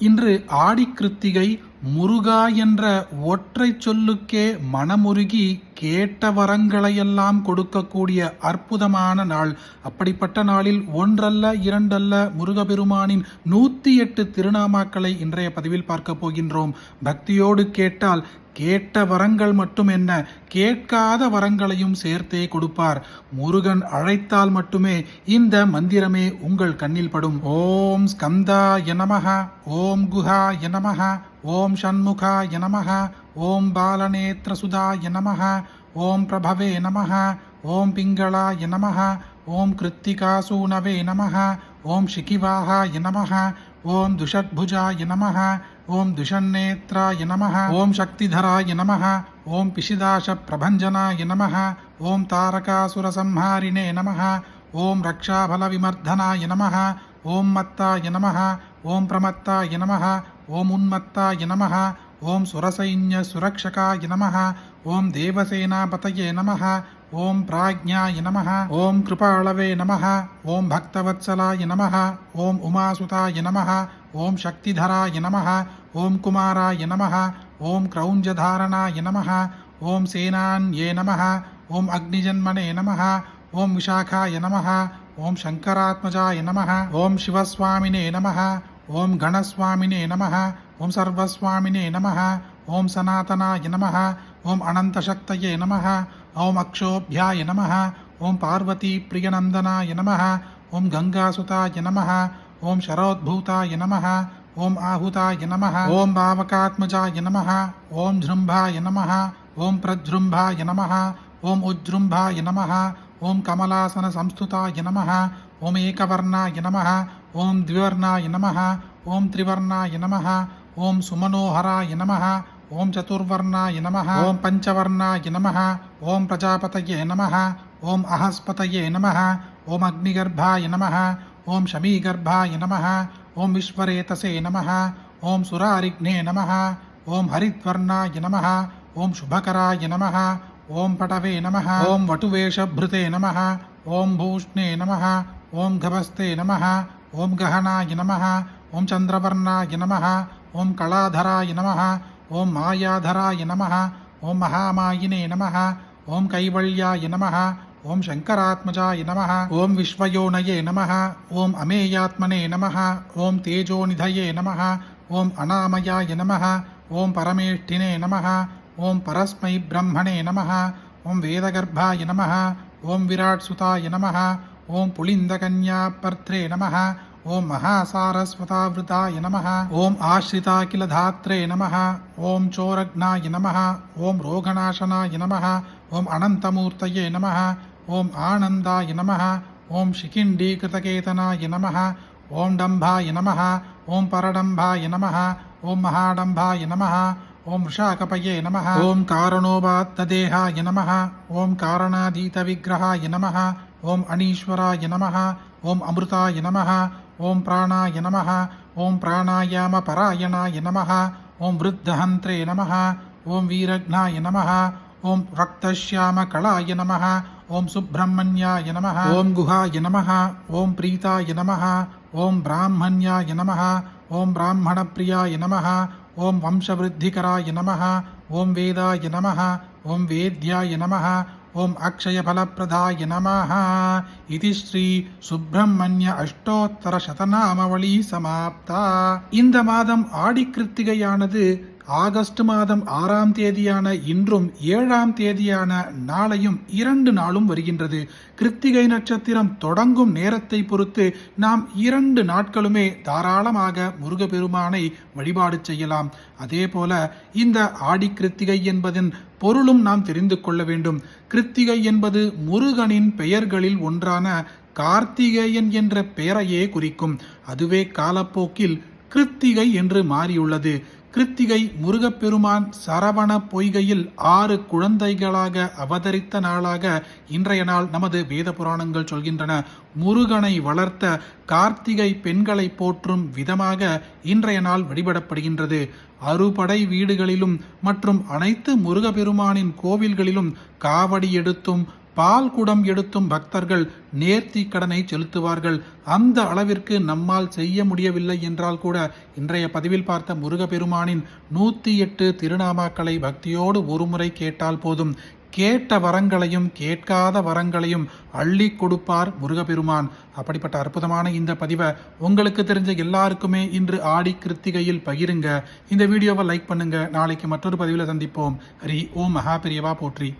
இன்று ஆடி கிருத்திகை. முருகா என்ற ஒற்றை சொல்லுக்கே மனமுருகி கேட்ட வரங்களையெல்லாம் கொடுக்கக்கூடிய அற்புதமான நாள். அப்படிப்பட்ட நாளில் ஒன்றல்ல இரண்டல்ல முருகபெருமானின் 108 திருநாமாக்களை இன்றைய பதிவில் பார்க்க போகின்றோம். பக்தியோடு கேட்டால் கேட்ட வரங்கள் மட்டும் என்ன, கேட்காத வரங்களையும் சேர்த்தே கொடுப்பார். முருகன் அழைத்தால் மட்டுமே இந்த மந்திரமே உங்கள் கண்ணில் படும். ஓம் ஸ்கந்தாய நமஹ, ஓம் குஹாய நமஹ, ஓம் ஷண்முகாய நமஹ, ஓம் பாலநேத்ரசுதாய நமஹ, ஓம் பிரபவே நமஹ, ஓம் பிங்களாய நமஹ, ஓம் கிருத்திகாசூனவே நமஹ, ஓம் ஷிகிவாஹாய நமஹ, ஓம் துஷத்புஜாய நமஹ, ஓம் துஷன்னேத்ராய நமஹ, ஓம் சக்திதராய நமஹ, ஓம் பிஷிதாஷ பிரபஞ்சனாய நமஹ, ஓம் தாரகாசுரசம்ஹாரிணே நமஹ, ஓம் ரக்ஷாபல விமர்தனாய நமஹ, ஓம் மத்தாய நமஹ, ஓம் பிரமத்தாய நமஹ, ஓம் உன்மத்தாய நமஹ, ஓம் சுரசைன்ய சுரக்ஷகாய நமஹ, ஓம் தேவசேனாபதயே நமஹ, ஓம் பிராஜ்ஞாய நமஹ, ஓம் கிருபாளவே நமஹ, ஓம் பக்தவத்சலாய நமஹ, ஓம் உமாசுதாய நமஹ, ஓம் சக்திதராய நமஹ, ஓம் குமாராய நமஹ, ஓம் கிரௌஞ்சதாரணாய நமஹ, ஓம் சேனான்யே நமஹ, ஓம் அக்னிஜன்மனே நமஹ, ஓம் விஷாகாய நமஹ, ஓம் சங்கராத்மஜாய நமஹ, ஓம் சிவஸ்வாமினே நமஹ, ஓம் கணஸ்வாமினே நமஹ, ஓம் சர்வஸ்வாமினே நமஹ, ஓம் சனாதனாய நமஹ, ஓம் அனந்தசக்தயே நமஹ, ஓம் அக்ஷோபியாய நமஹ, ஓம் பார்வதி பிரியநந்தனாய நமஹ, ஓம் கங்காசுதாய நமஹ, ஓம் ஷரோத்பூதாய நமஹ, ஓம் ஆஹுதாய நமஹ, ஓம் பாவகாத்மஜாய நமஹ, ஓம் ஜ்ரும்பாய நமஹ, ஓம் பிரஜ்ரும்பாய நமஹ, ஓம் உஜ்ரும்பாய நமஹ, ஓம் கமலாசன சம்ஸ்துதாய நமஹ, ஓம் ஏகவர்ணாய நமஹ, ஓம் த்விவர்ணாய நமஹ, ஓம் த்ரிவர்ணாய நமஹ, ஓம் சுமனோஹராய நமஹ, ஓம் சதுர்வர்ணாய நமஹ, ஓம் பஞ்சவர்ணாய நமஹ, ஓம் பிரஜாபதயே நமஹ, ஓம் அஹஸ்பதயே நமஹ, ஓம் அக்னிகர்பாய நமஹ, ஓம் ஷமீகர்பாய நமஹ, ஓம் விஸ்வரேதசே நமஹ, ஓம் சுராரிக்னே நமஹ, ஓம் ஹரித்வர்ணாய நமஹ, ஓம் சுபகராய நமஹ, ஓம் படவே நமஹ, ஓம் வட்டுவேஷப்ருதே நமஹ, ஓம் பூஷ்ணே நமஹ, ஓம் கபஸ்தே நமஹ, ஓம் கஹனாய நமஹ, ஓம் சந்திரவர்ணாய நமஹ, ஓம் கலாதராய நமஹ, ஓம் மாயாதராய நமஹ, ஓம் மகாமாயினே நமஹ, ஓம் கைவல்யாய நமஹ, ஓம் சங்கராத்மஜாய நமஹ, ஓம் விஸ்வயோனயே நமஹ, ஓம் அமேயாத்மனே நமஹ, ஓம் தேஜோநிதயே நமஹ, ஓம் அநாமயாய நமஹ, ஓம் பரமேஷ்டினே நமஹ, ஓம் பரஸ்மை பிரம்மணே நமஹ, ஓம் வேதகர்பாய நமஹ, ஓம் விராட்சுதாய நமஹ, ஓம் புலிந்தகன்யாபர்த்ரே நமஹ, ஓம் மகாசாரஸ்வதாவிருதாய நமஹ, ஓம் ஆஸ்ரிதாகிலதாத்ரே நமஹ, ஓம் சோரக்னாய நமஹ, ஓம் ரோகநாசனாய நமஹ, ஓம் அனந்தமூர்த்தயே நமஹ, ஓம் ஆனந்தாய நமஹ, ஓம் ஷிகிண்டீகிருதகேதனாய நமஹ, ஓம் டம்பாய நமஹ, ஓம் பரடம்பாய நமஹ, ஓம் மகாடம்பாய நமஹ, ஓம் ரிஷாகபயே நமஹ, ஓம் காரணோபாத்ததேகாய நமஹ, ஓம் காரணாதீதவிக்கிரகாய நமஹ, ஓம் அனீஸ்வராய நமஹ, ஓம் அமிர்தாய நமஹ, ஓம் பிராணாய நமஹ, ஓம் பிராணாயாம பராயணாய நமஹ, ஓம் விருத்தஹந்திரே நமஹ, ஓம் வீரக்னாய நமஹ, ஓம் ரக்தஷ்யாம களாய நமஹ, ஓம் சுப்பிரமணியாய நமஹ, ஓம் குஹாய நமஹ, ஓம் பிரீதாய நமஹ, ஓம் பிராமண்யாய நமஹ, ஓம் பிராமணப்பிரியாய நமஹ, ஓம் வம்சவிருத்திகராய நமஹ, ஓம் வேதாய நமஹ, ஓம் வேத்யாய நமஹ, ஓம் அக்ஷயபலப்பிரதாய நமஹ. இது ஸ்ரீ சுப்பிரமணிய அஷ்டோத்தர சதநாமவளி சமாப்தா. இந்த மாதம் ஆடி கிருத்திகையானது ஆகஸ்ட் மாதம் 6ஆம் தேதியான இன்றும் 7ஆம் தேதியான நாளையும் 2 நாளும் வருகின்றது. கிருத்திகை நட்சத்திரம் தொடங்கும் நேரத்தை பொறுத்து நாம் 2 நாட்களுமே தாராளமாக முருகப்பெருமானை வழிபாடு செய்யலாம். அதே போல இந்த ஆடி கிருத்திகை என்பதன் பொருளும் நாம் தெரிந்து கொள்ள வேண்டும். கிருத்திகை என்பது முருகனின் பெயர்களில் ஒன்றான கார்த்திகேயன் என்ற பெயரையே குறிக்கும். அதுவே காலப்போக்கில் கிருத்திகை என்று மாறியுள்ளது. கிருத்திகை முருகப்பெருமான் சரவண பொய்கையில் 6 குழந்தைகளாக அவதரித்த நாளாக இன்றைய நாள் நமது வேத புராணங்கள் சொல்கின்றன. முருகனை வளர்த்த கார்த்திகை பெண்களை போற்றும் விதமாக இன்றைய நாள் வழிபடப்படுகின்றது. அறுபடை வீடுகளிலும் மற்றும் அனைத்து முருகப்பெருமானின் கோவில்களிலும் காவடி எடுத்தும் பால் குடம் எடுத்தும் பக்தர்கள் நேர்த்தி கடனை செலுத்துவார்கள். அந்த அளவிற்கு நம்மால் செய்ய முடியவில்லை என்றால் கூட இன்றைய பதிவில் பார்த்த முருகப்பெருமானின் 108 திருநாமாக்களை பக்தியோடு ஒருமுறை கேட்டால் போதும். கேட்ட வரங்களையும் கேட்காத வரங்களையும் அள்ளி கொடுப்பார் முருகப்பெருமான். அப்படிப்பட்ட அற்புதமான இந்த பதிவை உங்களுக்கு தெரிஞ்ச எல்லாருக்குமே இன்று ஆடி கிருத்திகையில் பகிருங்க. இந்த வீடியோவை லைக் பண்ணுங்க. நாளைக்கு மற்றொரு பதிவில் சந்திப்போம். ஹரி ஓம் மகா பெரியவா போற்றி.